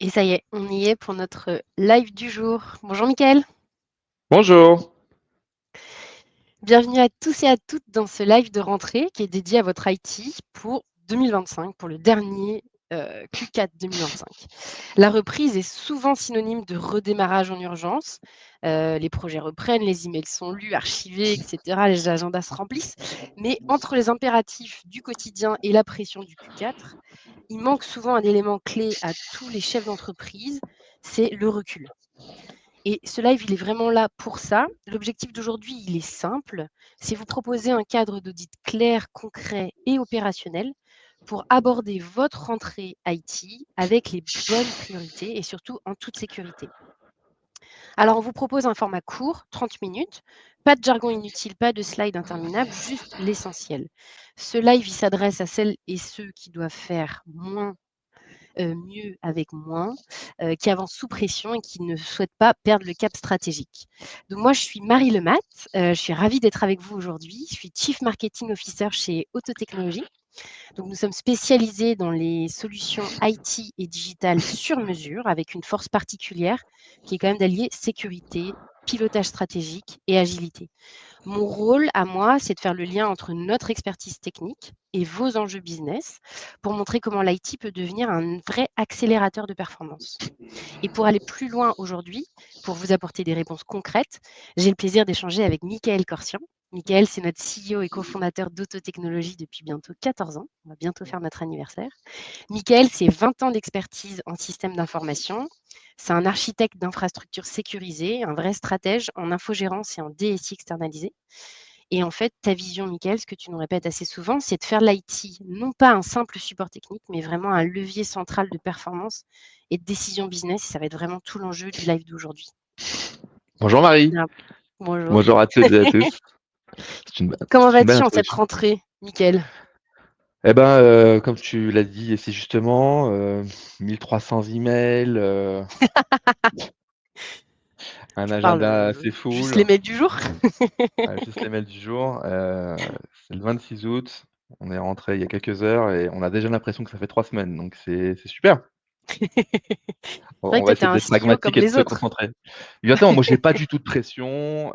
Et ça y est, on y est pour notre live du jour. Bonjour Mickaël, Bonjour. bienvenue à tous et à toutes dans ce live de rentrée qui est dédié à votre IT pour 2025, pour le dernier Q4 2025. La reprise est souvent synonyme de redémarrage en urgence. Les projets reprennent, les emails sont lus, archivés, etc. Les agendas se remplissent. Mais entre les impératifs du quotidien et la pression du Q4, il manque souvent un élément clé à tous les chefs d'entreprise, c'est le recul. Et ce live, il est vraiment là pour ça. L'objectif d'aujourd'hui, il est simple. C'est vous proposer un cadre d'audit clair, concret et opérationnel pour aborder votre rentrée IT avec les bonnes priorités et surtout en toute sécurité. Alors, on vous propose un format court, 30 minutes, pas de jargon inutile, pas de slides interminables, juste l'essentiel. Ce live, il s'adresse à celles et ceux qui doivent faire moins mieux avec moins, qui avancent sous pression et qui ne souhaitent pas perdre le cap stratégique. Donc moi, je suis Marie Lemat, je suis ravie d'être avec vous aujourd'hui. Je suis Chief Marketing Officer chez Autotechnologies. Donc nous sommes spécialisés dans les solutions IT et digitales sur mesure, avec une force particulière qui est quand même d'allier sécurité, pilotage stratégique et agilité. Mon rôle à moi, c'est de faire le lien entre notre expertise technique et vos enjeux business pour montrer comment l'IT peut devenir un vrai accélérateur de performance. Et pour aller plus loin aujourd'hui, pour vous apporter des réponses concrètes, j'ai le plaisir d'échanger avec Michael Corsian. Michael, c'est notre CEO et cofondateur d'Autotechnologie depuis bientôt 14 ans. On va bientôt faire notre anniversaire. Michael, c'est 20 ans d'expertise en système d'information. C'est un architecte d'infrastructures sécurisées, un vrai stratège en infogérance et en DSI externalisé. Et en fait, ta vision, Michael, ce que tu nous répètes assez souvent, c'est de faire de l'IT, non pas un simple support technique, mais vraiment un levier central de performance et de décision business. Et ça va être vraiment tout l'enjeu du live d'aujourd'hui. Bonjour Marie. Bien. Bonjour. Bonjour à toutes et à tous. Comment C'est une belle vas-tu en cette introduction. rentrée, Michael? Eh ben, comme tu l'as dit assez justement, 1300 emails, un Tu parles agenda assez juste les full, mails du jour? juste les mails du jour. C'est le 26 août, on est rentré il y a quelques heures et on a déjà l'impression que ça fait 3 semaines, donc c'est super. On C'est vrai on que va toi, tu es essayer un d'être CEO pragmatique comme et de les se autres. concentrer. Exactement, moi j'ai pas du tout de pression,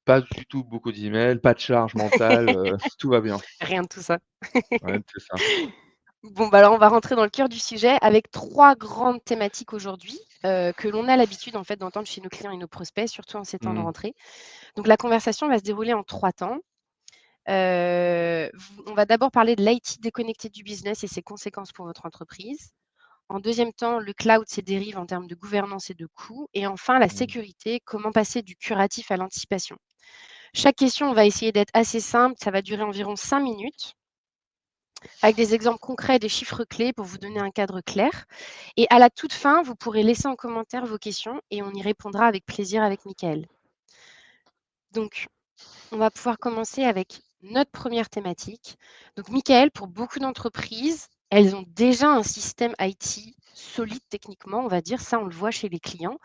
pas du tout beaucoup d'emails, pas de charge mentale, tout va bien. Rien de tout ça. Ouais, c'est ça. Bon, bah alors on va rentrer dans le cœur du sujet avec 3 grandes thématiques aujourd'hui, que l'on a l'habitude en fait d'entendre chez nos clients et nos prospects, surtout en ces temps de Mmh. rentrée. Donc la conversation va se dérouler en 3 temps. On va d'abord parler de l'IT déconnecté du business et ses conséquences pour votre entreprise. En deuxième temps, le cloud, ses dérives en termes de gouvernance et de coûts. Et enfin, la Mmh. sécurité, comment passer du curatif à l'anticipation. Chaque question, on va essayer d'être assez simple, ça va durer environ 5 minutes avec des exemples concrets, des chiffres clés pour vous donner un cadre clair. Et à la toute fin, vous pourrez laisser en commentaire vos questions et on y répondra avec plaisir avec Michael. Donc, on va pouvoir commencer avec notre première thématique. Donc, Michael, pour beaucoup d'entreprises, elles ont déjà un système IT solide techniquement, on va dire. Ça, on le voit chez les clients.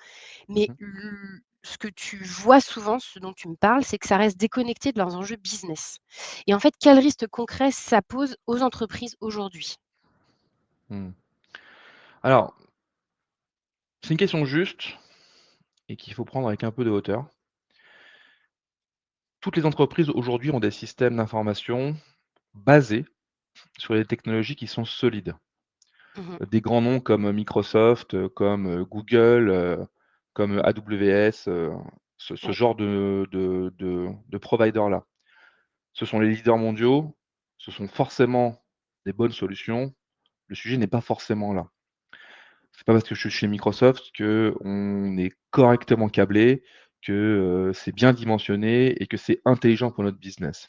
Mais Mmh. ce que tu vois souvent, ce dont tu me parles, c'est que ça reste déconnecté de leurs enjeux business. Et en fait, quel risque concret ça pose aux entreprises aujourd'hui? Mmh. Alors, c'est une question juste et qu'il faut prendre avec un peu de hauteur. Toutes les entreprises aujourd'hui ont des systèmes d'information basés sur des technologies qui sont solides. Mmh. Des grands noms comme Microsoft, comme Google, comme AWS, ce Ouais. genre de providers-là. Ce sont les leaders mondiaux, ce sont forcément des bonnes solutions. Le sujet n'est pas forcément là. C'est pas parce que je suis chez Microsoft qu'on est correctement câblé, que, c'est bien dimensionné et que c'est intelligent pour notre business.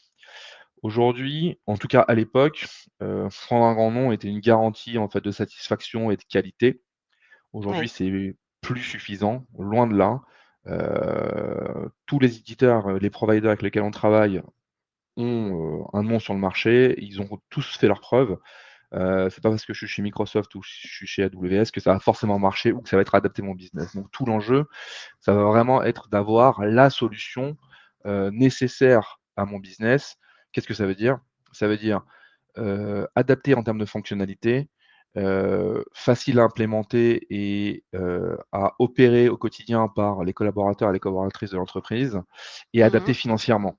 Aujourd'hui, en tout cas à l'époque, prendre un grand nom était une garantie en fait de satisfaction et de qualité. Aujourd'hui, Ouais. c'est plus suffisant, loin de là. Tous les éditeurs, les providers avec lesquels on travaille ont, un nom sur le marché. Ils ont tous fait leurs preuves. C'est pas parce que je suis chez Microsoft ou je suis chez AWS que ça va forcément marcher ou que ça va être adapté à mon business. Donc tout l'enjeu, ça va vraiment être d'avoir la solution, nécessaire à mon business. Qu'est-ce que ça veut dire? Ça veut dire, adapté en termes de fonctionnalité, facile à implémenter et à opérer au quotidien par les collaborateurs et les collaboratrices de l'entreprise et Mmh. adapté financièrement.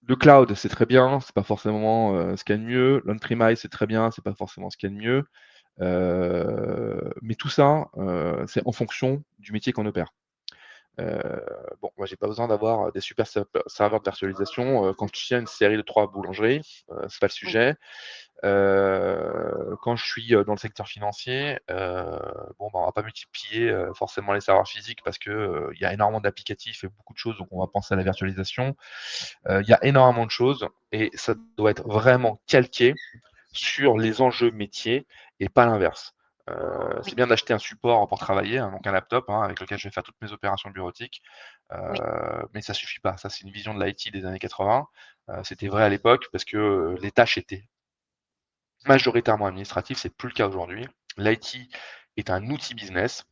Le cloud, c'est très bien, c'est pas forcément, ce qu'il y a de mieux. L'on-premise, c'est très bien, c'est pas forcément ce qu'il y a de mieux. Mais tout ça, c'est en fonction du métier qu'on opère. Heu, bon, moi, j'ai pas besoin d'avoir des super serveurs de virtualisation, quand je tiens une série de 3 boulangeries, c'est pas le Oui, sujet. Quand je suis, dans le secteur financier, bon, bah, on va pas multiplier, forcément les serveurs physiques parce que, il y a énormément d'applicatifs et beaucoup de choses, donc on va penser à la virtualisation. Il y a énormément de choses et ça doit être vraiment calqué sur les enjeux métiers et pas l'inverse. C'est oui, bien d'acheter un support pour travailler, hein, donc un laptop, hein, avec lequel je vais faire toutes mes opérations bureautiques, oui, mais ça suffit pas. Ça, c'est une vision de l'IT des années 80. C'était vrai à l'époque parce que, les tâches étaient majoritairement administratives, c'est plus le cas aujourd'hui. L'IT est un outil business.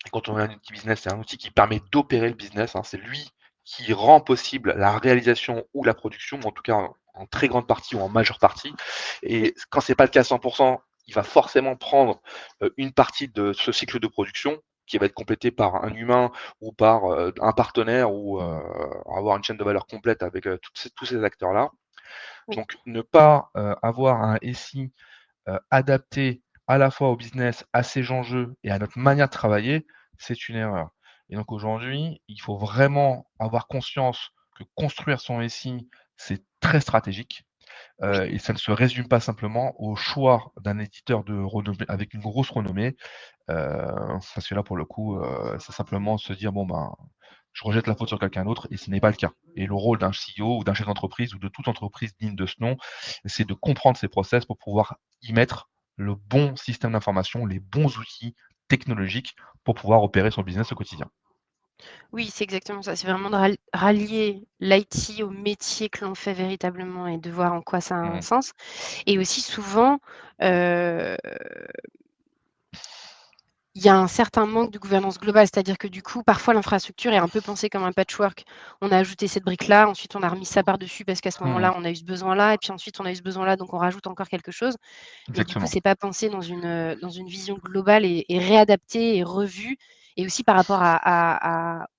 Et quand on a un outil business, c'est un outil qui permet d'opérer le business, hein. C'est lui qui rend possible la réalisation ou la production, ou en tout cas en très grande partie ou en majeure partie. Et quand c'est pas le cas à 100%, il va forcément prendre une partie de ce cycle de production qui va être complété par un humain ou par un partenaire ou avoir une chaîne de valeur complète avec tous ces acteurs-là. oui. Donc ne pas avoir un SI adapté à la fois au business, à ses enjeux et à notre manière de travailler, c'est une erreur. Et donc aujourd'hui, il faut vraiment avoir conscience que construire son SI, c'est très stratégique, Oui. et ça ne se résume pas simplement au choix d'un éditeur de renommée avec une grosse renommée, parce que là, pour le coup, c'est simplement se dire: «Bon, ben, je rejette la faute sur quelqu'un d'autre» et ce n'est pas le cas. Et le rôle d'un CEO ou d'un chef d'entreprise ou de toute entreprise digne de ce nom, c'est de comprendre ses process pour pouvoir y mettre le bon système d'information, les bons outils technologiques pour pouvoir opérer son business au quotidien. Oui, c'est exactement ça. C'est vraiment de rallier l'IT au métier que l'on fait véritablement et de voir en quoi ça a un Mmh. sens. Et aussi souvent, heu, il y a un certain manque de gouvernance globale. C'est-à-dire que du coup, parfois l'infrastructure est un peu pensée comme un patchwork. On a ajouté cette brique-là, ensuite on a remis ça par-dessus parce qu'à ce Mmh. moment-là, on a eu ce besoin-là et puis ensuite on a eu ce besoin-là, donc on rajoute encore quelque chose. Mais du coup, Exactement. c'est pas pensé dans une vision globale et réadaptée et revue et aussi par rapport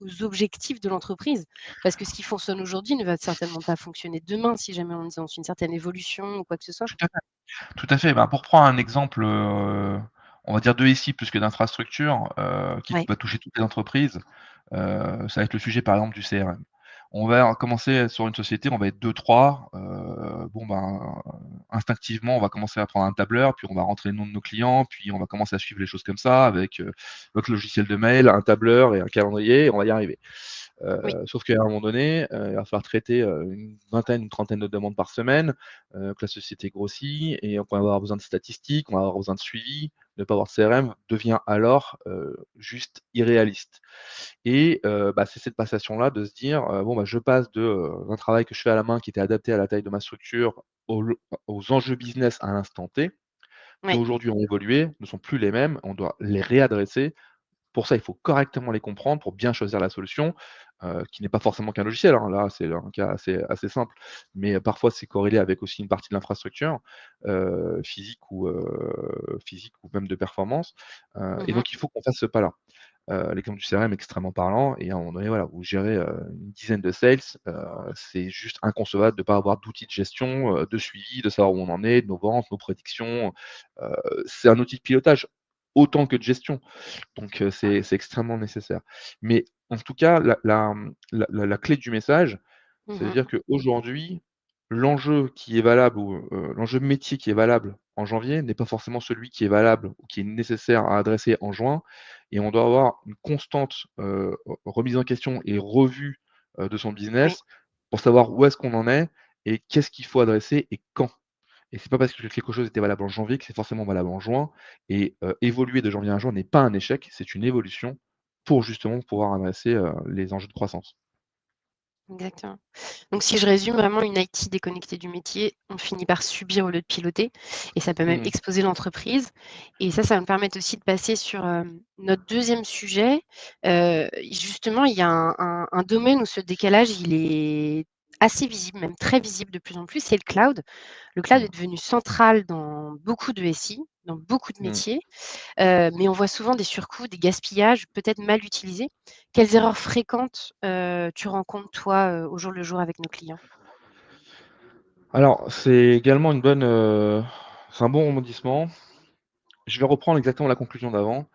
aux objectifs de l'entreprise. Parce que ce qui fonctionne aujourd'hui ne va certainement pas fonctionner demain si jamais on est dans une certaine évolution ou quoi que ce soit. Tout à fait. Tout à fait. Bah, pour prendre un exemple, on va dire de SI plus que d'infrastructure, qui Ouais, va toucher toutes les entreprises, ça va être le sujet par exemple du CRM. On va commencer sur une société, on va être deux trois. Bon ben, instinctivement, on va commencer à prendre un tableur, puis on va rentrer le nom de nos clients, puis on va commencer à suivre les choses comme ça avec, notre logiciel de mail, un tableur et un calendrier et on va y arriver. oui, Sauf qu'à un moment donné, il va falloir traiter, une vingtaine, une trentaine de demandes par semaine, que la société grossit et on va avoir besoin de statistiques, on va avoir besoin de suivi. Ne pas avoir de CRM devient alors, juste irréaliste. Et bah, c'est cette passation-là de se dire, bon, bah, je passe de, un travail que je fais à la main qui était adapté à la taille de ma structure, aux enjeux business à l'instant T, qui oui, aujourd'hui ont évolué, ne sont plus les mêmes, on doit les réadresser. Pour ça, il faut correctement les comprendre pour bien choisir la solution, qui n'est pas forcément qu'un logiciel, hein. Là, c'est un cas assez simple, mais parfois c'est corrélé avec aussi une partie de l'infrastructure, physique ou même de performance, et mmh, donc il faut qu'on fasse ce pas-là. L'exemple du CRM est extrêmement parlant et à un moment donné, voilà, vous gérez, une dizaine de sales, c'est juste inconcevable de ne pas avoir d'outils de gestion, de suivi, de savoir où on en est, de nos ventes, nos prédictions, heu, c'est un outil de pilotage autant que de gestion. Donc c'est extrêmement nécessaire. Mais en tout cas, la clé du message, c'est de mmh, dire qu'aujourd'hui, l'enjeu qui est valable ou l'enjeu métier qui est valable en janvier n'est pas forcément celui qui est valable ou qui est nécessaire à adresser en juin et on doit avoir une constante, remise en question et revue, de son oui. business pour savoir où est-ce qu'on en est et qu'est-ce qu'il faut adresser et quand. Et c'est pas parce que quelque chose était valable en janvier que c'est forcément valable en juin et évoluer de janvier à juin n'est pas un échec, c'est une évolution pour justement pouvoir adresser, les enjeux de croissance. Exactement. Donc si je résume vraiment une IT déconnectée du métier, on finit par subir au lieu de piloter et ça peut même Mmh. exposer l'entreprise et ça va me permettre aussi de passer sur, notre deuxième sujet. Justement, il y a un domaine où ce décalage, il est assez visible, même très visible de plus en plus, c'est le cloud. Le cloud Mmh. est devenu central dans beaucoup de SI, dans beaucoup de Mmh. métiers, mais on voit souvent des surcoûts, des gaspillages, peut-être mal utilisés. Quelles erreurs fréquentes, tu rencontres toi, au jour le jour avec nos clients? Alors, c'est également c'est un bon rebondissement. Je vais reprendre exactement la conclusion d'avant.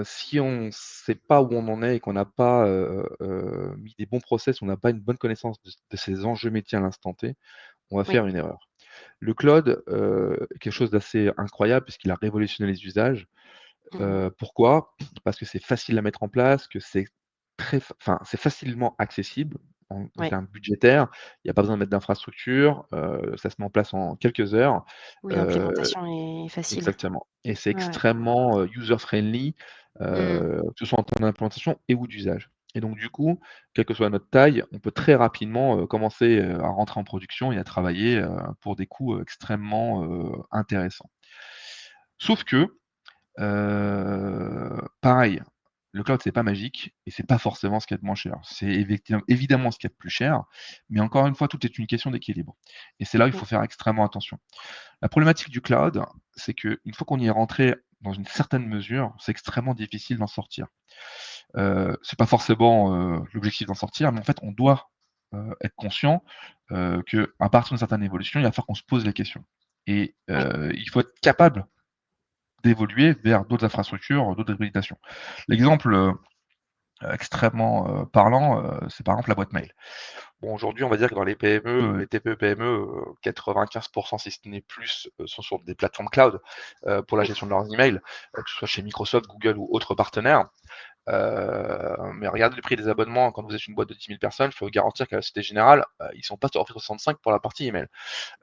Si on ne sait pas où on en est et qu'on n'a pas, mis des bons process, on n'a pas une bonne connaissance de ces enjeux métiers à l'instant T, on va Oui. faire une erreur. Le cloud, est quelque chose d'assez incroyable puisqu'il a révolutionné les usages. Mmh. Pourquoi? Parce que c'est facile à mettre en place, que c'est facilement accessible en Ouais. termes budgétaires. Il y a pas besoin de mettre d'infrastructure, ça se met en place en quelques heures. Oui, Heu l'implémentation est facile. Exactement et c'est Ouais, ouais. extrêmement, user friendly, Mmh. que ce soit en termes d'implémentation et ou d'usage et donc du coup, quelle que soit notre taille, on peut très rapidement, commencer, à rentrer en production et à travailler, pour des coûts, extrêmement, intéressants. Sauf que, pareil, le cloud, c'est pas magique et c'est pas forcément ce qu'il y a de moins cher. C'est évidemment ce qu'il y a de plus cher, mais encore une fois, tout est une question d'équilibre et c'est là où il Oui. faut faire extrêmement attention. La problématique du cloud, c'est qu'une fois qu'on y est rentré dans une certaine mesure, c'est extrêmement difficile d'en sortir. C'est pas forcément, l'objectif d'en sortir, mais en fait, on doit, être conscient, qu'à partir d'une certaine évolution, il va falloir qu'on se pose les questions et Oui. il faut être capable d'évoluer vers d'autres infrastructures, d'autres habilitations. L'exemple, extrêmement, parlant, c'est par exemple la boîte mail. Bon, aujourd'hui, on va dire que dans les PME, les TPE-PME, 95 si ce n'est plus, sont sur des plateformes cloud, pour la Oui. gestion de leurs emails, que ce soit chez Microsoft, Google ou autres partenaires. Mais regardez le prix des abonnements quand vous êtes une boîte de 10 000 personnes, je peux vous garantir qu'à la Société Générale, ils sont pas sur Office 365 pour la partie email.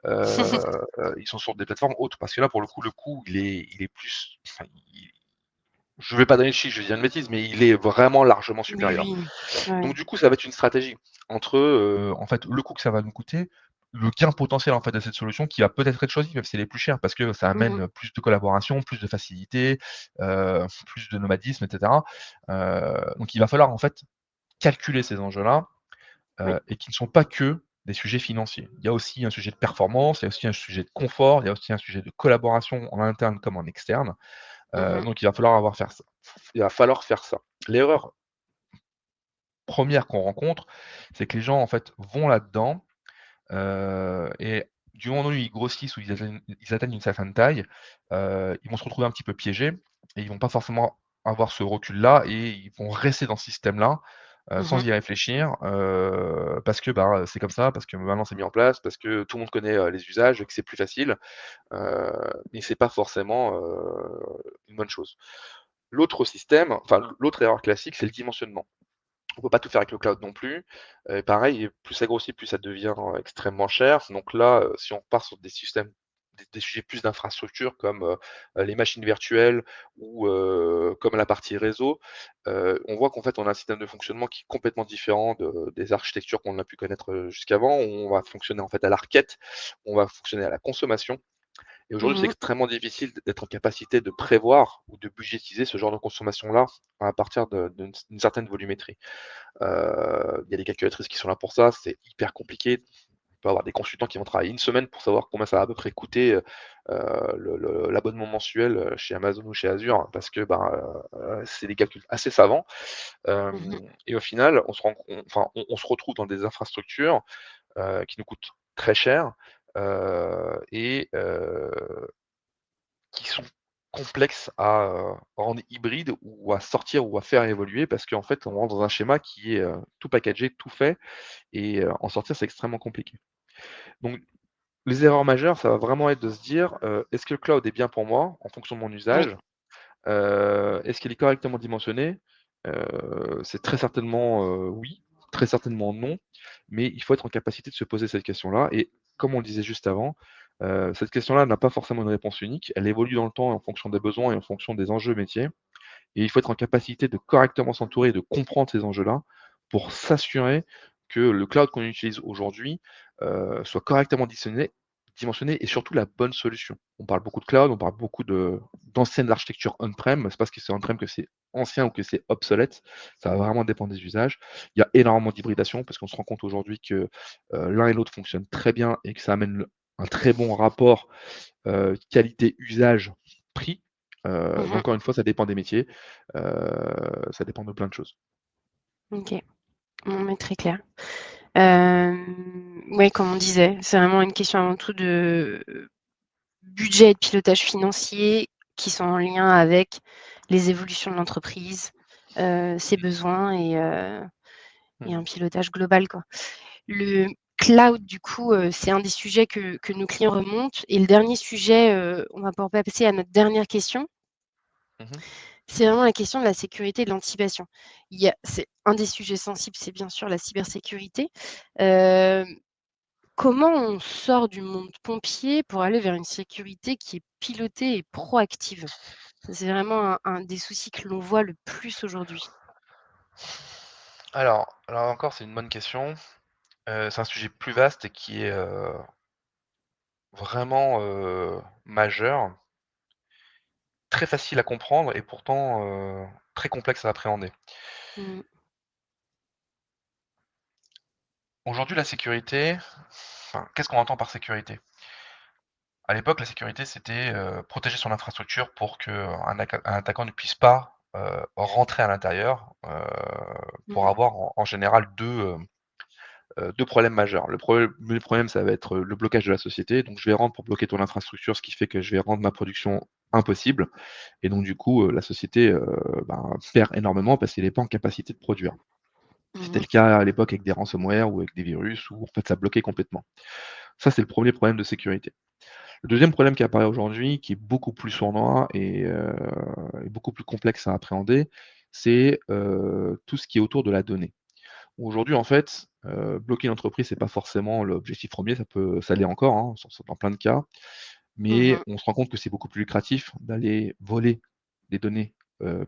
Ils sont sur des plateformes autres parce que là, pour le coup, il est plus enfin, il je vais pas donner de chiffre, je vais dire une bêtise, mais il est vraiment largement Oui, supérieur. oui. Ouais. Donc du coup, ça va être une stratégie entre, en fait, le coût que ça va nous coûter, le gain potentiel, en fait, de cette solution qui va peut-être être choisie, même si elle est plus chère parce que ça Mmh mh. amène plus de collaboration, plus de facilité, plus de nomadisme et cetera. Donc il va falloir, en fait, calculer ces enjeux-là, Oui. et qui ne sont pas que des sujets financiers. Il y a aussi un sujet de performance, il y a aussi un sujet de confort, il y a aussi un sujet de collaboration en interne comme en externe. Mmh mh. Donc il va falloir faire ça. L'erreur première qu'on rencontre, c'est que les gens, en fait, vont là-dedans, et du moment où ils grossissent ou ils atteignent une certaine taille, ils vont se retrouver un petit peu piégés et ils vont pas forcément avoir ce recul-là et ils vont rester dans ce système-là, Mmh sans mh. y réfléchir, parce que, bah, c'est comme ça, parce que maintenant c'est mis en place, parce que tout le monde connaît, les usages et que c'est plus facile, heu, mais c'est pas forcément, une bonne chose. L'autre erreur classique, c'est le dimensionnement. On peut pas tout faire avec le cloud non plus. Pareil, plus ça grossit, plus ça devient, extrêmement cher. Donc là, si on repart sur des systèmes des sujets plus d'infrastructure comme, les machines virtuelles ou, comme la partie réseau, on voit qu'en fait, on a un système de fonctionnement qui est complètement différent des architectures qu'on a pu connaître, jusqu'avant. On va fonctionner en fait à la requête, on va fonctionner à la consommation et aujourd'hui, c'est Mmh mh. extrêmement difficile d'être en capacité de prévoir ou de budgétiser ce genre de consommation-là à partir d'une certaine volumétrie. Il y a des calculatrices qui sont là pour ça, c'est hyper compliqué. On peut avoir des consultants qui vont travailler une semaine pour savoir combien ça va à peu près coûter, l'abonnement mensuel, chez Amazon ou chez Azure parce que, ben, c'est des calculs assez savants. Mmh mh. Et au final, on se retrouve dans des infrastructures, qui nous coûtent très cher, et qui sont complexes à, rendre hybrides ou à sortir ou à faire évoluer parce qu'en fait, on rentre dans un schéma qui est, tout packagé, tout fait et en sortir, c'est extrêmement compliqué. Donc les erreurs majeures, ça va vraiment être de se dire, «Est-ce que le cloud est bien pour moi en fonction de mon Oui. usage? Est-ce qu'il est correctement dimensionné?» C'est très certainement, oui, très certainement non, mais il faut être en capacité de se poser cette question-là et comme on le disait juste avant, cette question-là n'a pas forcément une réponse unique. Elle évolue dans le temps en fonction des besoins et en fonction des enjeux métiers et il faut être en capacité de correctement s'entourer et de comprendre ces enjeux-là pour s'assurer que le cloud qu'on utilise aujourd'hui, soit correctement dimensionné et surtout la bonne solution. On parle beaucoup de cloud, on parle beaucoup d'anciennes architectures on-prem. C'est parce que c'est on-prem que c'est ancien ou que c'est obsolète. Ça va vraiment dépendre des usages. Il y a énormément d'hybridation parce qu'on se rend compte aujourd'hui que, l'un et l'autre fonctionnent très bien et que ça amène un très bon rapport, qualité-usage prix. Mais Mmh. encore une fois, ça dépend des métiers, ça dépend de plein de choses. OK. Bon, mais très clair. Ouais, comme on disait, c'est vraiment une question avant tout de budget et de pilotage financier qui sont en lien avec les évolutions de l'entreprise, ses besoins et un Mmh. pilotage global, quoi. Le cloud, du coup, c'est un des sujets que nos clients remontent et le dernier sujet, on va pouvoir passer à notre dernière question. Mmh. C'est vraiment la question de la sécurité et de l'anticipation. C'est un des sujets sensibles, c'est bien sûr la cybersécurité. Hem, Comment on sort du monde pompier pour aller vers une sécurité qui est pilotée et proactive? Ça, c'est vraiment un des soucis que l'on voit le plus aujourd'hui. Alors encore, c'est une bonne question. C'est un sujet plus vaste et qui est, vraiment, majeur, très facile à comprendre et pourtant, très complexe à appréhender. Mmh. Aujourd'hui, la sécurité, enfin, qu'est-ce qu'on entend par sécurité? À l'époque, la sécurité, c'était, protéger son infrastructure pour qu'un attaquant ne puisse pas, rentrer à l'intérieur, pour Mmh. avoir en général 2 problèmes majeurs. Le problème, ça va être, le blocage de la société. Donc je vais rentrer pour bloquer ton infrastructure, ce qui fait que je vais rendre ma production impossible et donc du coup, la société, ben, perd énormément parce qu'elle est pas en capacité de produire. C'était Mmh. le cas à l'époque avec des ransomware ou avec des virus où en fait ça bloquait complètement. Ça, c'est le premier problème de sécurité. Le deuxième problème qui apparaît aujourd'hui, qui est beaucoup plus sournois et beaucoup plus complexe à appréhender, c'est, tout ce qui est autour de la donnée. Aujourd'hui, en fait, bloquer une entreprise, c'est pas forcément l'objectif premier. Ça l'est encore, hein, dans plein de cas, mais Mmh. on se rend compte que c'est beaucoup plus lucratif d'aller voler des données, heu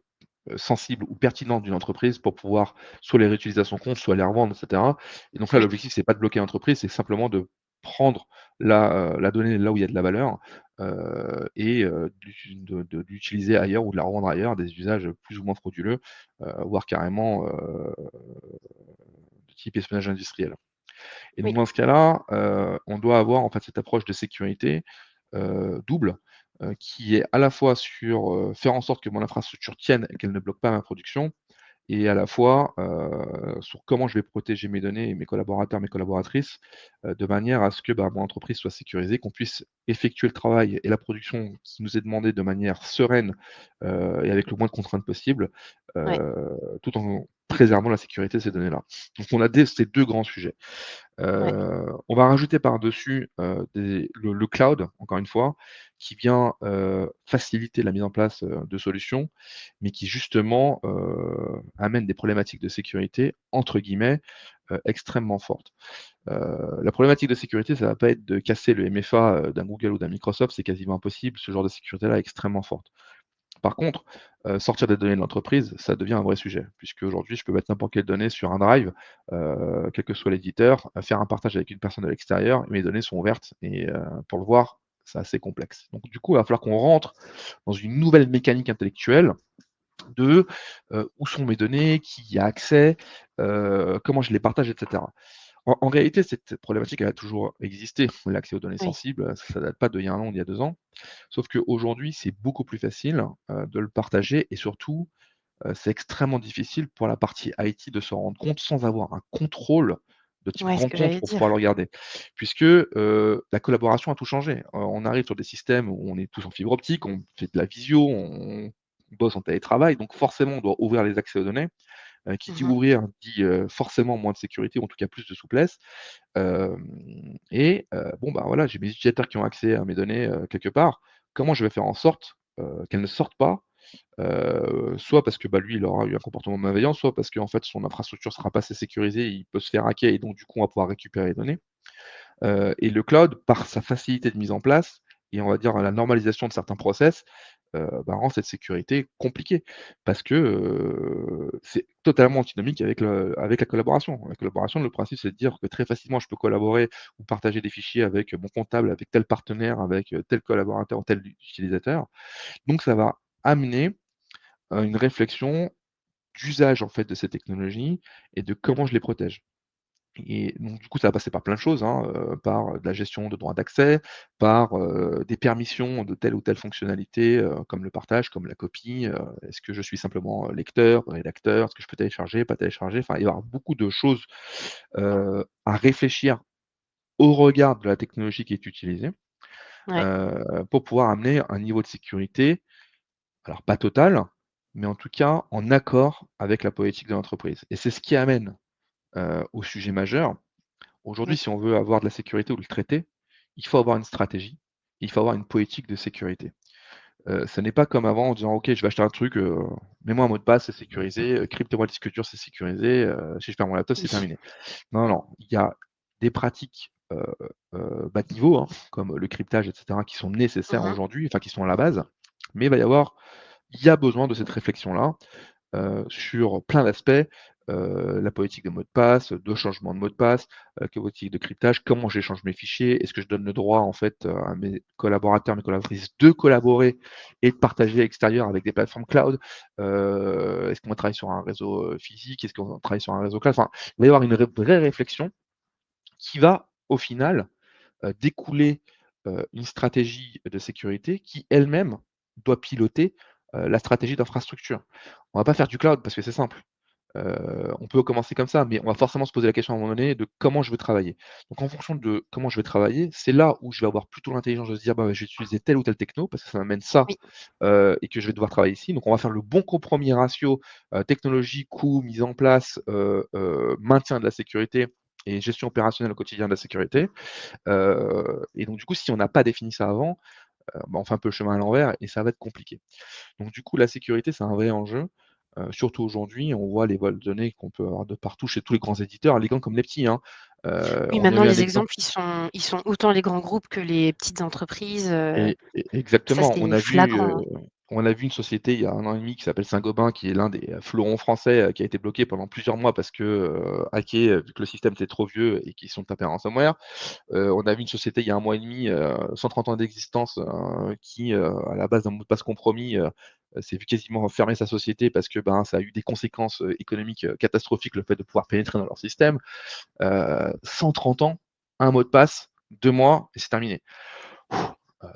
sensibles ou pertinentes d'une entreprise pour pouvoir soit les réutiliser à son compte, soit les revendre, et cetera. Et donc là, Oui, l'objectif, c'est pas de bloquer l'entreprise, c'est simplement de prendre la donnée là où il y a de la valeur, et de l'utiliser ailleurs ou de la revendre ailleurs à des usages plus ou moins frauduleux, voire carrément, de type espionnage industriel. Et oui, donc dans ce cas-là, on doit avoir en fait cette approche de sécurité, double, qui est à la fois sur, faire en sorte que mon infrastructure tienne et qu'elle ne bloque pas ma production et à la fois, sur comment je vais protéger mes données et mes collaborateurs, mes collaboratrices, de manière à ce que, bah, mon entreprise soit sécurisée, qu'on puisse effectuer le travail et la production qui nous est demandée de manière sereine, et avec le moins de contraintes possible, ouais, tout en préservant la sécurité de ces données-là. Donc on a ces 2 grands sujets. ouais, On va rajouter par-dessus, le cloud, encore une fois, qui vient, faciliter la mise en place, de solutions, mais qui justement, amène des problématiques de sécurité, entre guillemets, extrêmement fortes. La problématique de sécurité, ça va pas être de casser le MFA, d'un Google ou d'un Microsoft, c'est quasiment impossible. Ce genre de sécurité-là est extrêmement forte. Par contre, sortir des données de l'entreprise, ça devient un vrai sujet, puisqu'aujourd'hui, je peux mettre n'importe quelle donnée sur un drive, quel que soit l'éditeur, faire un partage avec une personne de l'extérieur, et mes données sont ouvertes et pour le voir, c'est assez complexe. Donc du coup, il va falloir qu'on rentre dans une nouvelle mécanique intellectuelle de, où sont mes données, qui y a accès, comment je les partage, et cetera. En réalité, cette problématique, elle a toujours existé. L'accès aux données oui, sensibles, ça date pas d'il y a 1 an ou d'il y a 2 ans. Sauf qu'aujourd'hui, c'est beaucoup plus facile, de le partager et surtout, c'est extrêmement difficile pour la partie IT de s'en rendre compte sans avoir un contrôle de type ouais, ce grand que compte j'allais pour pouvoir dire. le regarder. Puisque, la collaboration a tout changé. On arrive sur des systèmes où on est tous en fibre optique, on fait de la visio, on bosse en télétravail, donc forcément on doit ouvrir les accès aux données. Qui dit Mmh. ouvrir dit, forcément moins de sécurité ou en tout cas plus de souplesse. Bon, bah, voilà, j'ai mes utilisateurs qui ont accès à mes données, quelque part. Comment je vais faire en sorte, qu'elles ne sortent pas? Soit parce que, bah, lui, il aura eu un comportement malveillant, soit parce qu'en fait, son infrastructure sera pas assez sécurisée, il peut se faire hacker et donc du coup, on va pouvoir récupérer les données. Et le cloud, par sa facilité de mise en place et on va dire la normalisation de certains process, bah, rend cette sécurité compliquée. Parce que, c'est totalement antinomique avec la collaboration. La collaboration, le principe, c'est de dire que très facilement, je peux collaborer ou partager des fichiers avec mon comptable, avec tel partenaire, avec, tel collaborateur, tel utilisateur. Donc ça va amener, une réflexion d'usage, en fait, de ces technologies et de comment je les protège. Et donc du coup, ça va passer par plein de choses, hein, par de la gestion de droits d'accès, par, des permissions de telle ou telle fonctionnalité, comme le partage, comme la copie, est-ce que je suis simplement, lecteur, rédacteur? Est-ce que je peux télécharger, pas télécharger? Enfin, il va y avoir beaucoup de choses, à réfléchir au regard de la technologie qui est utilisée, Ouais. pour pouvoir amener un niveau de sécurité, alors pas total, mais en tout cas en accord avec la politique de l'entreprise. Et c'est ce qui amène, au sujet majeur. Aujourd'hui, Oui. si on veut avoir de la sécurité ou le traiter, il faut avoir une stratégie, il faut avoir une politique de sécurité. Ce n'est pas comme avant en disant: «OK, je vais acheter un truc, mets-moi un mot de passe, c'est sécurisé, crypte-moi le disque dur, c'est sécurisé, si je perds mon laptop, c'est Oui. terminé». Non, non, il y a des pratiques, bas de niveau, hein, comme le cryptage et cetera, qui sont nécessaires Mmh. aujourd'hui, enfin qui sont à la base, mais il y a besoin de cette réflexion-là, sur plein d'aspects, la politique de mot de passe, de changement de mot de passe, politique de cryptage, comment j'échange mes fichiers, est-ce que je donne le droit en fait, à mes collaborateurs, mes collaboratrices de collaborer et de partager à l'extérieur avec des plateformes cloud? Est-ce qu'on travaille sur un réseau, physique? Est-ce qu'on travaille sur un réseau cloud? Enfin, il va y avoir une vraie réflexion qui va au final, découler, une stratégie de sécurité qui elle-même doit piloter, la stratégie d'infrastructure. On va pas faire du cloud parce que c'est simple. On peut commencer comme ça, mais on va forcément se poser la question à un moment donné de comment je veux travailler. Donc en fonction de comment je vais travailler, c'est là où je vais avoir plutôt l'intelligence de se dire: «Bah, je vais utiliser telle ou telle techno parce que ça m'amène ça, Oui. et que je vais devoir travailler ici». Donc on va faire le bon compromis ratio, technologie, coût, mise en place, maintien de la sécurité et gestion opérationnelle au quotidien de la sécurité. Et donc du coup, si on n'a pas défini ça avant, bah, on fait un peu le chemin à l'envers et ça va être compliqué. Donc du coup, la sécurité, c'est un vrai enjeu, surtout aujourd'hui, on voit les vols de données qu'on peut avoir de partout chez tous les grands éditeurs, les grands comme les petits, hein. Oui, On a maintenant eu un les exemple exemples, ils sont autant les grands groupes que les petites entreprises, ça exactement, c'est flagrant, hein. on a vu une société il y a 1 an et demi qui s'appelle Saint-Gobain, qui est l'un des, fleurons français, qui a été bloqué pendant plusieurs mois parce que, hacké, vu que le système était trop vieux et qu'ils se sont tapés un ransomware. On a vu une société il y a 1 mois et demi, 130 ans d'existence, qui, à la base d'un mot de passe compromis, s'est vu quasiment fermer sa société parce que, ben, ça a eu des conséquences, économiques, catastrophiques, le fait de pouvoir pénétrer dans leur système. 130 ans, un mot de passe, 2 mois et c'est terminé.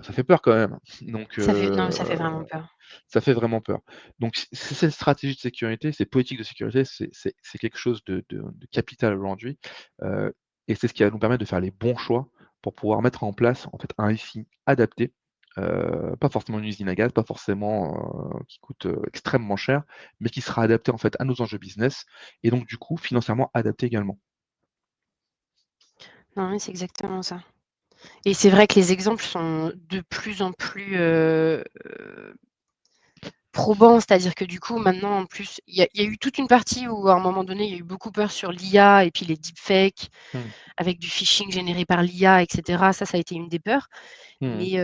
Ça fait peur quand même. Donc Non, mais ça fait vraiment peur. ça fait vraiment peur. Donc cette stratégie de sécurité, ces politiques de sécurité, c'est quelque chose de capital aujourd'hui, heu et c'est ce qui va nous permettre de faire les bons choix pour pouvoir mettre en place, en fait, un SI adapté, pas forcément une usine à gaz, pas forcément, qui coûte, extrêmement cher, mais qui sera adapté, en fait, à nos enjeux business et donc du coup, financièrement adapté également. Non, mais c'est exactement ça et c'est vrai que les exemples sont de plus en plus, probant, c'est-à-dire que du coup maintenant en plus, il y a eu toute une partie où à un moment donné, il y a eu beaucoup peur sur l'IA et puis les deepfakes Mmh. avec du phishing généré par l'IA et cetera. Ça a été une des peurs, Mmh. mais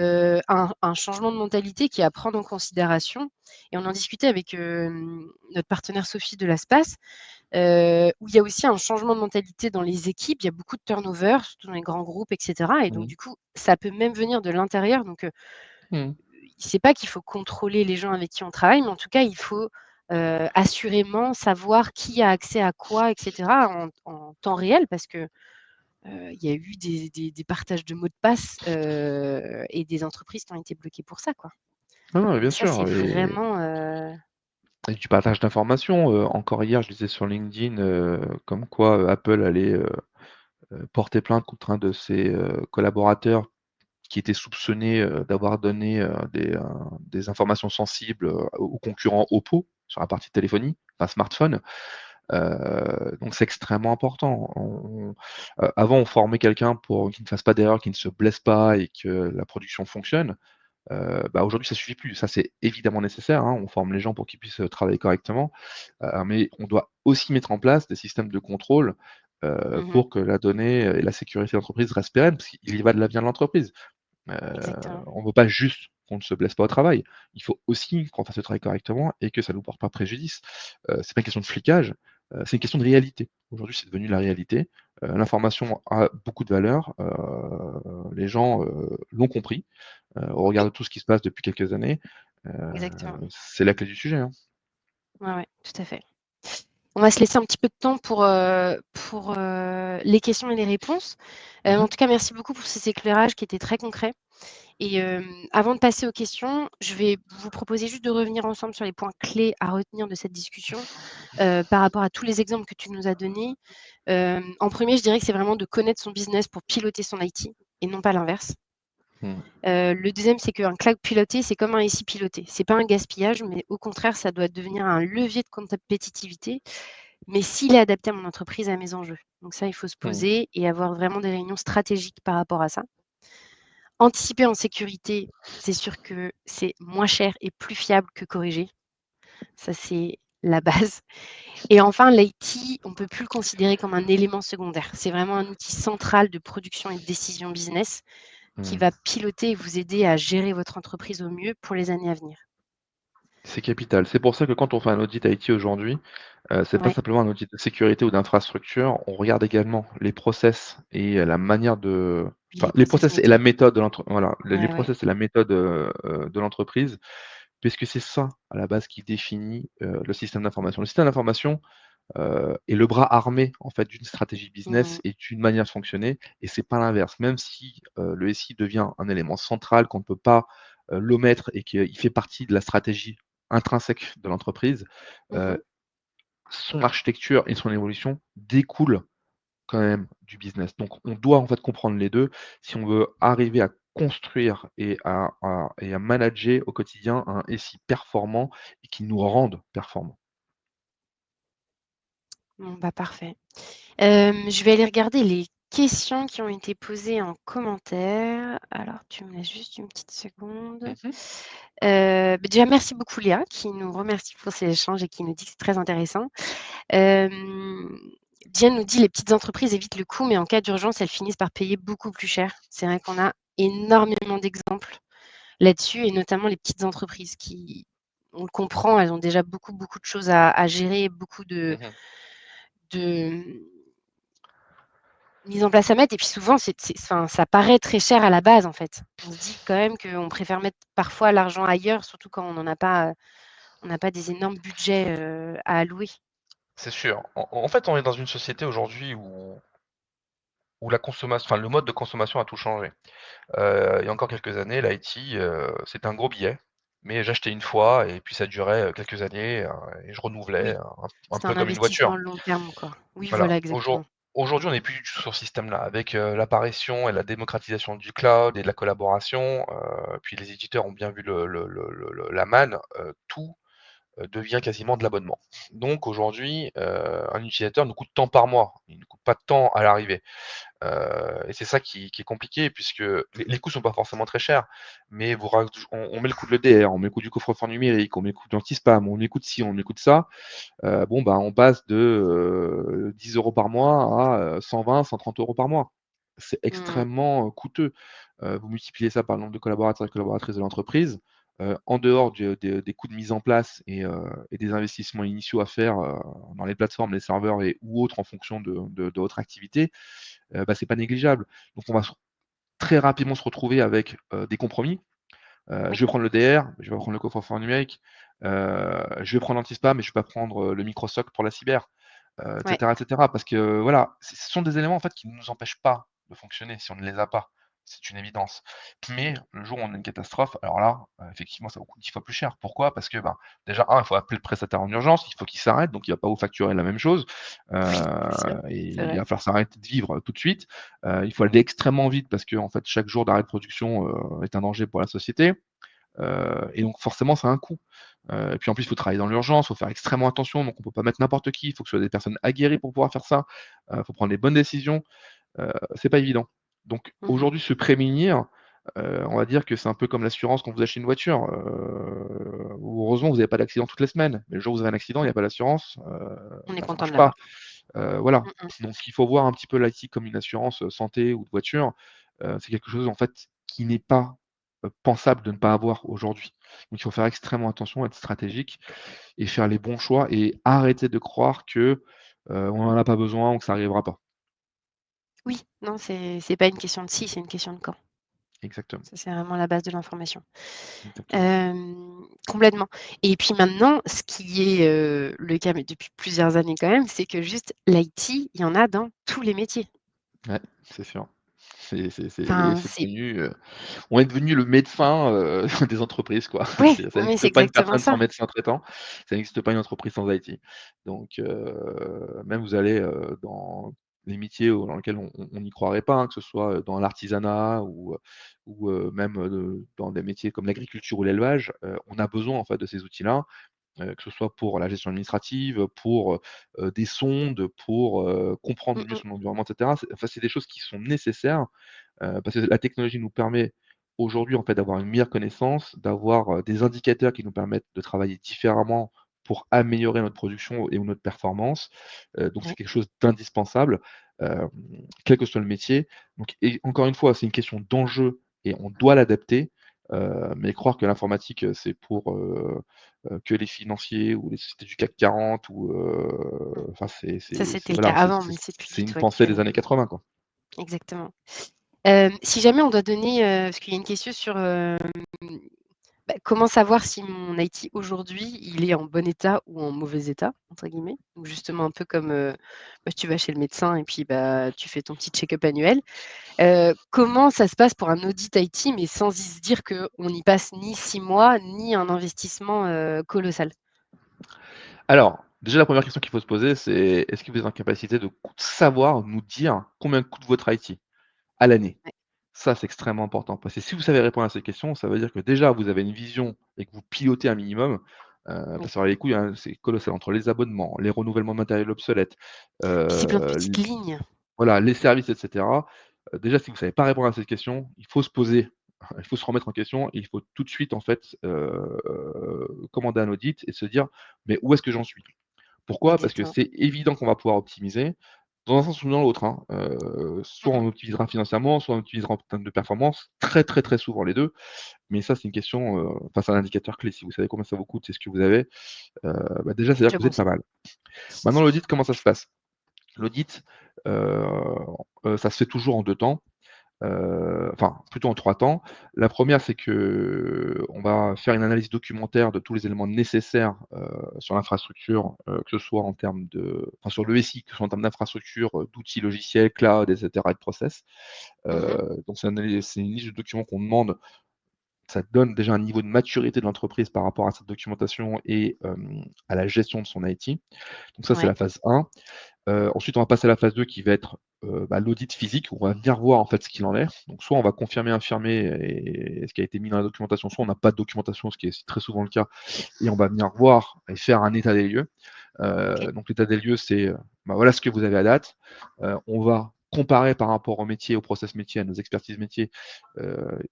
un changement de mentalité qui est à prendre en considération et on en discutait avec, notre partenaire Sophie de l'Aspace, où il y a aussi un changement de mentalité dans les équipes. Il y a beaucoup de turnover, surtout dans les grands groupes et cetera et donc Mmh. du coup, ça peut même venir de l'intérieur donc Mmh. c'est pas qu'il faut contrôler les gens avec qui on travaille, mais en tout cas, il faut, assurément savoir qui a accès à quoi et cetera en temps réel parce que, il y a eu des partages de mots de passe, et des entreprises qui ont été bloquées pour ça, quoi. Non, non, mais bien Donc ça, c'est sûr vraiment, et du partage d'informations, encore hier, je lisais sur LinkedIn, comme quoi, Apple allait, porter plainte contre un de ses, collaborateurs qui était soupçonné, d'avoir donné, des informations sensibles, au concurrent Oppo sur la partie téléphonie, enfin smartphone. Donc c'est extrêmement important. Avant on formait quelqu'un pour qu'il ne fasse pas d'erreur, qu'il ne se blesse pas et que la production fonctionne. Bah, aujourd'hui ça suffit plus. Ça c'est évidemment nécessaire, hein, on forme les gens pour qu'ils puissent, travailler correctement, mais on doit aussi mettre en place des systèmes de contrôle, mmh pour que la donnée et la sécurité de l'entreprise restent pérennes, parce qu'il y va de l'avenir de l'entreprise. Heu, exactement. on ne veut pas juste qu'on ne se blesse pas au travail. Il faut aussi qu'on fasse le travail correctement et que ça ne nous porte pas préjudice. C'est pas une question de flicage, c'est une question de réalité. Aujourd'hui, c'est devenu la réalité. L'information a beaucoup de valeur, les gens, l'ont compris, au regard Oui, de tout ce qui se passe depuis quelques années. exactement. C'est la clé du sujet, hein. Ouais, ouais, tout à fait. On va se laisser un petit peu de temps pour les questions et les réponses. En Mmh. tout cas, merci beaucoup pour ces éclairages qui étaient très concrets. Et avant de passer aux questions, je vais vous proposer juste de revenir ensemble sur les points clés à retenir de cette discussion, par rapport à tous les exemples que tu nous as donnés. En premier, je dirais que c'est vraiment de connaître son business pour piloter son IT et non pas l'inverse. Mmh. Le deuxième, c'est qu'un cloud piloté, c'est comme un SI piloté. C'est pas un gaspillage, mais au contraire, ça doit devenir un levier de compétitivité, mais s'il est adapté à mon entreprise, à mes enjeux. Donc ça, il faut se Mmh. poser et avoir vraiment des réunions stratégiques par rapport à ça. Anticiper en sécurité, c'est sûr que c'est moins cher et plus fiable que corriger. Ça, c'est la base. Et enfin, l'IT, on ne peut plus le considérer comme un élément secondaire. C'est vraiment un outil central de production et de décision business qui Mmh. va piloter et vous aider à gérer votre entreprise au mieux pour les années à venir. C'est capital. C'est pour ça que quand on fait un audit IT aujourd'hui, c'est pas Ouais, simplement un audit de sécurité ou d'infrastructure, on regarde également les process et la manière de puis enfin, les les process process et la métiers. méthode de voilà, les Ouais, ouais. process et la méthode, de l'entreprise, puisque c'est ça, à la base, qui définit, le système d'information. Le système d'information, est le bras armé, en fait, d'une stratégie Mmh. business et d'une manière de fonctionner et c'est pas l'inverse. Même si, le SI devient un élément central qu'on ne peut pas, l'omettre et qu'il fait partie de la stratégie intrinsèque de l'entreprise, Mmh. son architecture et son évolution découlent quand même du business. Donc on doit en fait comprendre les 2 si on veut arriver à construire et à manager au quotidien un SI performant et qui nous rende performants. Bon, bah, parfait. Je vais aller regarder les questions qui ont été posées en commentaire. Alors, tu me laisses juste une petite seconde. Mmh. Bah, déjà, merci beaucoup Léa, qui nous remercie pour ces échanges et qui nous dit que c'est très intéressant. Hem, Diane nous dit: «Les petites entreprises évitent le coût, mais en cas d'urgence, elles finissent par payer beaucoup plus cher». C'est vrai qu'on a énormément d'exemples là-dessus et notamment les petites entreprises qui on le comprend, elles ont déjà beaucoup, beaucoup de choses à gérer, beaucoup Mmh. de mise en place à mettre et puis souvent c'est enfin, ça paraît très cher à la base, en fait. On se dit quand même qu'on préfère mettre parfois l'argent ailleurs, surtout quand on n'a pas des énormes budgets, à allouer. C'est sûr. En fait, on est dans une société aujourd'hui où la consommation enfin, le mode de consommation a tout changé. Il y a encore quelques années, l'IT, c'était un gros billet, mais j'achetais une fois et puis ça durait, quelques années, et je renouvelais, Oui, un c'est peu un comme une voiture. investissement long terme, quoi. Oui, Voilà. voilà, exactement. Aujourd'hui, on n'est plus du tout sur ce système-là. Avec, l'apparition et la démocratisation du cloud et de la collaboration, puis les éditeurs ont bien vu la manne, tout devient quasiment de l'abonnement. Donc aujourd'hui, un utilisateur nous coûte tant par mois, il ne coûte pas tant à l'arrivée. Et c'est ça qui est compliqué puisque les coûts sont pas forcément très chers, mais vous rajou on met le coût de l'EDR, on met le coût du coffre-fort numérique, on met le coût de l'anti-spam, on met le coût de ci, on met le coût de ça. Bon, bah, on passe de, 10 € par mois à, 120-130 € par mois. C'est Mmh. extrêmement, coûteux. Vous multipliez ça par le nombre de collaborateurs et collaboratrices de l'entreprise, en dehors des coûts de mise en place et des investissements initiaux à faire, dans les plateformes, les serveurs et ou autres en fonction de votre activité, bah, c'est pas négligeable. Donc on va très rapidement se retrouver avec, des compromis. Oui, Je vais prendre le DR, je vais prendre le coffre-fort numérique, je vais prendre l'anti-spam, mais je vais pas prendre, le micro-SOC pour la cyber, ouais. et cetera. Parce que voilà, ce sont des éléments en fait qui ne nous empêchent pas de fonctionner si on ne les a pas. C'est une évidence. Mais le jour où on a une catastrophe, alors là, effectivement, ça vous coûte 10 fois plus cher. Pourquoi? Parce que, ben, déjà il faut appeler le prestataire en urgence, il faut qu'il s'arrête, donc il va pas vous facturer la même chose, Oui, c'est sûr, et c'est il vrai. va falloir s'arrêter de vivre tout de suite. Il faut aller extrêmement vite parce que en fait, chaque jour d'arrêt de production, est un danger pour la société. Et donc forcément, ça a un coût. Et puis en plus, il faut travailler dans l'urgence, il faut faire extrêmement attention, donc on peut pas mettre n'importe qui, il faut que ce soit des personnes aguerries pour pouvoir faire ça. Faut prendre les bonnes décisions, c'est pas évident. Donc Mmh. aujourd'hui, se prémunir, on va dire que c'est un peu comme l'assurance quand vous achetez une voiture. Heureusement, vous avez pas d'accident toutes les semaines, mais le jour où vous avez un accident, il y a pas d'assurance, On est bah, ça content de marche pas. l'avoir. Voilà. Mmh mh. Donc il faut voir un petit peu l'IT comme une assurance, santé ou de voiture. C'est quelque chose en fait qui n'est pas, pensable de ne pas avoir aujourd'hui. Donc il faut faire extrêmement attention, être stratégique et faire les bons choix et arrêter de croire que, on en a pas besoin ou que ça arrivera pas. Oui, non, c'est pas une question de si, c'est une question de quand. Exactement, Ça, c'est vraiment la base de l'information. exactement. Complètement. Et puis maintenant, ce qui est, le cas, mais depuis plusieurs années quand même, c'est que juste l'IT, il y en a dans tous les métiers. Ouais, c'est sûr. Enfin, C'est c'est devenu, on est devenu le médecin, des entreprises, quoi. oui, Ça oui, c'est n'existe pas une exactement personne sans ça. médecin traitant, ça n'existe pas une entreprise sans IT. Donc même vous allez, dans les métiers dans lesquels on n'y croirait pas, hein, que ce soit, dans l'artisanat ou même, dans des métiers comme l'agriculture ou l'élevage, on a besoin en fait de ces outils-là, que ce soit pour la gestion administrative, pour, des sondes, pour, comprendre Mmh mieux mh. son environnement et cetera. C'est des choses qui sont nécessaires. Parce que la technologie nous permet aujourd'hui, en fait, d'avoir une meilleure connaissance, d'avoir, des indicateurs qui nous permettent de travailler différemment pour améliorer notre production et ou notre performance. Donc c'est Oui, quelque chose d'indispensable, hem, quel que soit le métier. Donc et encore une fois, c'est une question d'enjeu et on doit l'adapter, mais croire que l'informatique, c'est pour, que les financiers ou les sociétés du CAC 40 ou, mmh. enfin Ça, c'est c'était le cas voilà, avant, mais c'est plus c'est du une tout pensée des actuel. années 80, quoi. Exactement. Si jamais on doit donner, parce qu'il y a une question sur, comment savoir si mon IT aujourd'hui, il est en bon état ou en «mauvais état» entre guillemets? Donc justement un peu comme, tu vas chez le médecin et puis, tu fais ton petit check-up annuel. Comment ça se passe pour un audit IT, mais sans y se dire qu'on n'y passe ni 6 mois, ni un investissement, colossal? Alors, déjà la première question qu'il faut se poser, c'est est-ce que vous êtes en capacité de savoir nous dire combien coûte votre IT à l'année? Ouais, Ça, c'est extrêmement important parce que si vous savez répondre à cette question, ça veut dire que déjà vous avez une vision et que vous pilotez un minimum, oui. parce que les coûts, hein, c'est colossal entre les abonnements, les renouvellements de matériel obsolète, Puis c'est plein de l petites lignes. voilà, les services et cetera. Déjà si vous savez pas répondre à cette question, il faut se poser, il faut se remettre en question et il faut tout de suite en fait, commander un audit et se dire: «Mais où est-ce que j'en suis?» Pourquoi? Parce que Exactement. c'est évident qu'on va pouvoir optimiser, dans un sens ou dans l'autre, hein. Mmh Soit on mh. optimisera financièrement, soit on optimisera en termes de performance, très, très, très souvent les 2. Mais ça, c'est une question, enfin, c'est un indicateur clé. Si vous savez combien ça vous coûte, c'est ce que vous avez, déjà, c'est-à-dire Je que vous êtes pas confirme. mal. Maintenant l'audit, comment ça se passe? L'audit, heu ça se fait toujours en 2 temps. Enfin plutôt en 3 temps. La première, c'est qu'on va faire une analyse documentaire de tous les éléments nécessaires, sur l'infrastructure, que ce soit en termes de enfin sur le SI, que ce soit en termes d'infrastructure, d'outils logiciels, cloud et cetera et de process. Mmh. Donc c'est une liste de documents qu'on demande. Ça donne déjà un niveau de maturité de l'entreprise par rapport à cette documentation et à la gestion de son IT. Donc ça, c'est Ouais, la phase 1. Ensuite, on va passer à la phase 2 qui va être, l'audit physique, où on va venir voir en fait ce qu'il en est. Donc soit on va confirmer, infirmer et ce qui a été mis dans la documentation, soit on n'a pas de documentation, ce qui est très souvent le cas et on va venir voir et faire un état des lieux. OK, Donc l'état des lieux, c'est, voilà ce que vous avez à date. On va comparer par rapport au métier, au process métier, à nos expertises métiers,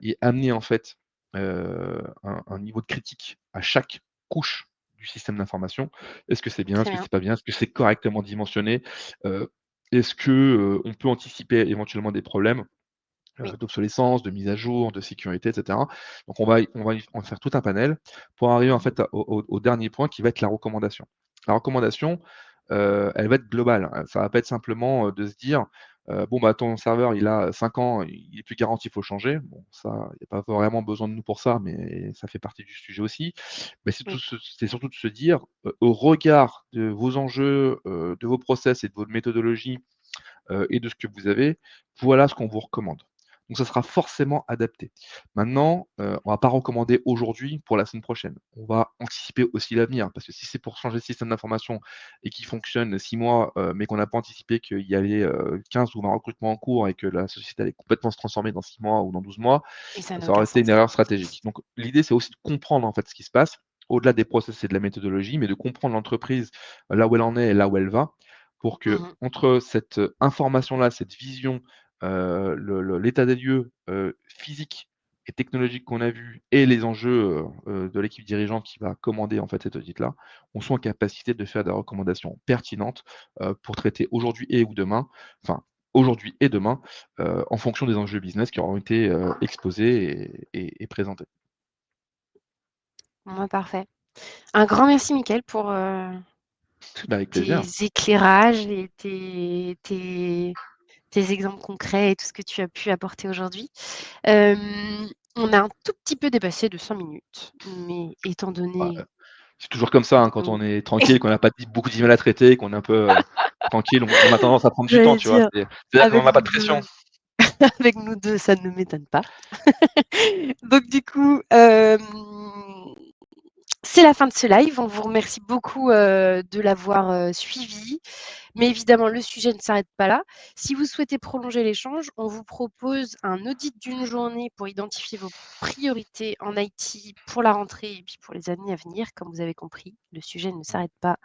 et amener en fait, un niveau de critique à chaque couche du système d'information. Est-ce que c'est bien? très Est-ce que bien. c'est pas bien? Est-ce que c'est correctement dimensionné? Heu, Est-ce que, on peut anticiper éventuellement des problèmes, Oui. d'obsolescence, de mise à jour, de sécurité et cetera? Donc on va faire tout un panel pour arriver en Mmh. fait au dernier point qui va être la recommandation. La recommandation, elle va être globale, hein. Ça va pas être simplement, de se dire, «Bon, bah, ton serveur il a 5 ans, il est plus garanti, il faut le changer». Bon ça, il y a pas vraiment besoin de nous pour ça, mais ça fait partie du sujet aussi. Mais Oui, c'est surtout de se dire, au regard de vos enjeux, de vos process et de votre méthodologie, et de ce que vous avez, voilà ce qu'on vous recommande. Donc ça sera forcément adapté. Maintenant, on va pas recommander aujourd'hui pour la semaine prochaine. On va anticiper aussi l'avenir, parce que si c'est pour changer le système d'information et qu'il fonctionne 6 mois, mais qu'on n'a pas anticipé qu'il y avait, 15 ou 20 recrutements en cours et que la société allait complètement se transformer dans 6 mois ou dans 12 mois, et ça n'a ça aurait aucun été une sens. erreur stratégique. Donc l'idée, c'est aussi de comprendre en fait ce qui se passe, au-delà des process et de la méthodologie, mais de comprendre l'entreprise, là où elle en est et là où elle va, pour que Mmh. entre cette, information-là, cette vision, l'état des lieux, physique et technologique qu'on a vu et les enjeux, de l'équipe dirigeante qui va commander en fait cet audit-là, on soit en capacité de faire des recommandations pertinentes, pour traiter aujourd'hui et ou demain, enfin aujourd'hui et demain, en fonction des enjeux business qui auront été, exposés et présentés. Bon, parfait. Un grand merci Mickaël pour, tous Bah, avec tes plaisir. éclairages et tes tes exemples concrets et tout ce que tu as pu apporter aujourd'hui. On a un tout petit peu dépassé de 5 minutes, mais étant donné C'est toujours comme ça, hein, quand on est tranquille, qu'on n'a pas beaucoup d'emails à traiter, qu'on est un peu, tranquille, on a tendance à prendre du temps, j'allais tu vois? dire, C'est-à-dire qu'on avec n'a pas nous de pression. 2 avec nous 2, ça ne m'étonne pas. Donc du coup, c'est la fin de ce live. On vous remercie beaucoup, de l'avoir, suivi. Mais évidemment, le sujet ne s'arrête pas là. Si vous souhaitez prolonger l'échange, on vous propose un audit d'une journée pour identifier vos priorités en IT pour la rentrée et puis pour les années à venir. Comme vous avez compris, le sujet ne s'arrête pas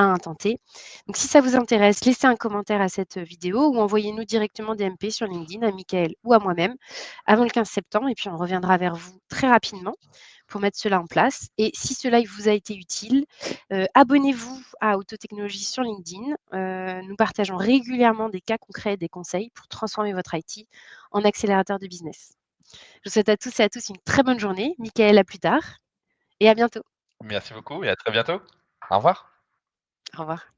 à un tenté. Donc si ça vous intéresse, laissez un commentaire à cette vidéo ou envoyez-nous directement des MP sur LinkedIn à Michael ou à moi-même avant le 15 septembre et puis on reviendra vers vous très rapidement pour mettre cela en place. Et si ce live vous a été utile, abonnez-vous à Autotechnologie sur LinkedIn. Nous partageons régulièrement des cas concrets et des conseils pour transformer votre IT en accélérateur de business. Je vous souhaite à tous et à tous une très bonne journée. Michael, à plus tard et à bientôt. Merci beaucoup et à très bientôt. Au revoir. Au revoir.